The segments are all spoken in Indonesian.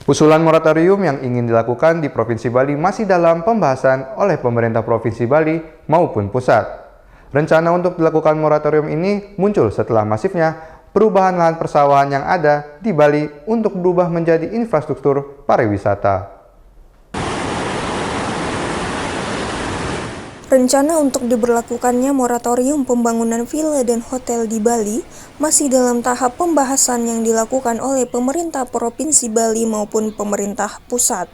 Usulan moratorium yang ingin dilakukan di Provinsi Bali masih dalam pembahasan oleh pemerintah Provinsi Bali maupun pusat. Rencana untuk dilakukan moratorium ini muncul setelah masifnya perubahan lahan persawahan yang ada di Bali untuk berubah menjadi infrastruktur pariwisata. Rencana untuk diberlakukannya moratorium pembangunan villa dan hotel di Bali masih dalam tahap pembahasan yang dilakukan oleh pemerintah Provinsi Bali maupun pemerintah pusat.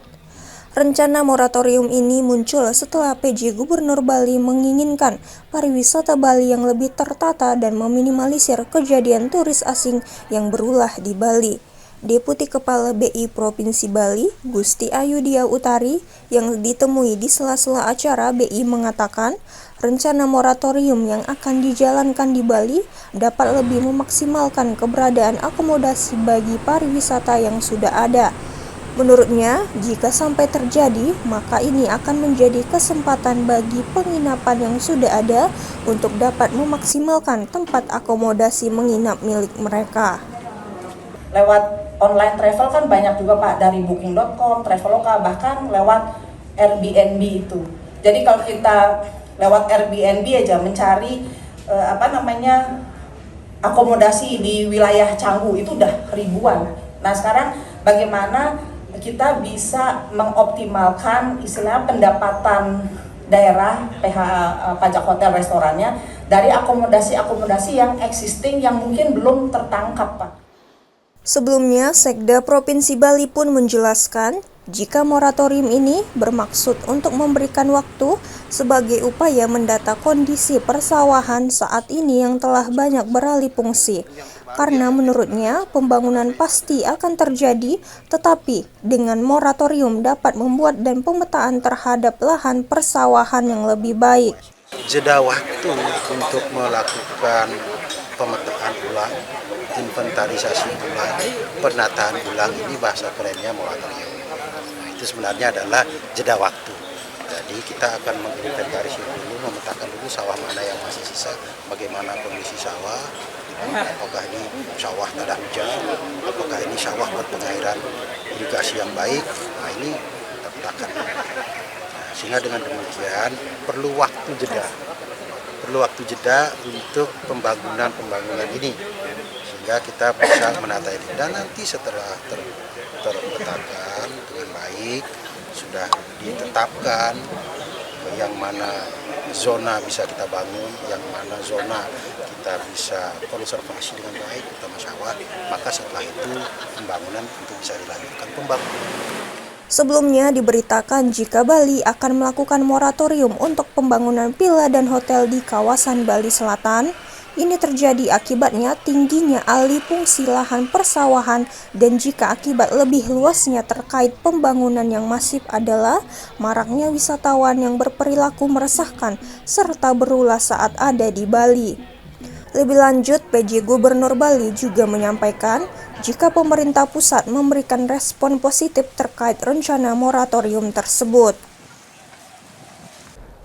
Rencana moratorium ini muncul setelah PJ Gubernur Bali menginginkan pariwisata Bali yang lebih tertata dan meminimalisir kejadian turis asing yang berulah di Bali. Deputi Kepala BI Provinsi Bali, Gusti Ayudhya Utari, yang ditemui di sela-sela acara BI mengatakan, rencana moratorium yang akan dijalankan di Bali dapat lebih memaksimalkan keberadaan akomodasi bagi pariwisata yang sudah ada. Menurutnya, jika sampai terjadi, maka ini akan menjadi kesempatan bagi penginapan yang sudah ada untuk dapat memaksimalkan tempat akomodasi menginap milik mereka. Lewat online travel kan banyak juga Pak, dari booking.com, Traveloka, bahkan lewat Airbnb itu. Jadi kalau kita lewat Airbnb aja mencari akomodasi di wilayah Canggu itu udah ribuan. Nah sekarang bagaimana kita bisa mengoptimalkan istilah pendapatan daerah pajak hotel restorannya dari akomodasi-akomodasi yang existing yang mungkin belum tertangkap Pak. Sebelumnya, Sekda Provinsi Bali pun menjelaskan jika moratorium ini bermaksud untuk memberikan waktu sebagai upaya mendata kondisi persawahan saat ini yang telah banyak beralih fungsi. Karena menurutnya pembangunan pasti akan terjadi, tetapi dengan moratorium dapat membuat dan pemetaan terhadap lahan persawahan yang lebih baik. Jeda waktu untuk melakukan pemetaan ulang, inventarisasi ulang, penataan ulang, ini bahasa kerennya moratorium. Nah, itu sebenarnya adalah jeda waktu. Jadi kita akan menginventarisasi dulu, memetakan dulu sawah mana yang masih sisa, bagaimana kondisi sawah, apakah ini sawah tak ada hujan, apakah ini sawah berpengairan irigasi yang baik. Nah ini kita petakan. Sehingga dengan demikian perlu waktu jeda untuk pembangunan ini, sehingga kita bisa menata ini. Dan nanti setelah terpetakan dengan baik, sudah ditetapkan yang mana zona bisa kita bangun, yang mana zona kita bisa konservasi dengan baik, terutama sawah, maka setelah itu pembangunan tentu bisa dilanjutkan pembangunan. Sebelumnya diberitakan jika Bali akan melakukan moratorium untuk pembangunan villa dan hotel di kawasan Bali Selatan. Ini terjadi akibatnya tingginya alih fungsi lahan persawahan dan jika akibat lebih luasnya terkait pembangunan yang masif adalah maraknya wisatawan yang berperilaku meresahkan serta berulah saat ada di Bali. Lebih lanjut, PJ Gubernur Bali juga menyampaikan jika pemerintah pusat memberikan respon positif terkait rencana moratorium tersebut.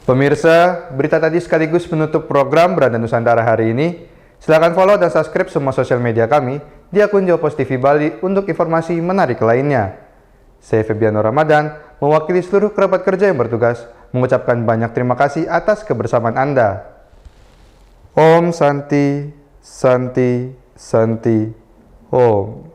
Pemirsa, berita tadi sekaligus menutup program Beranda Nusantara hari ini. Silakan follow dan subscribe semua sosial media kami di akun Jawapos TV Bali untuk informasi menarik lainnya. Saya Febiano Ramadan, mewakili seluruh kerabat kerja yang bertugas, mengucapkan banyak terima kasih atas kebersamaan Anda. Om Santi, Santi, Santi, Om.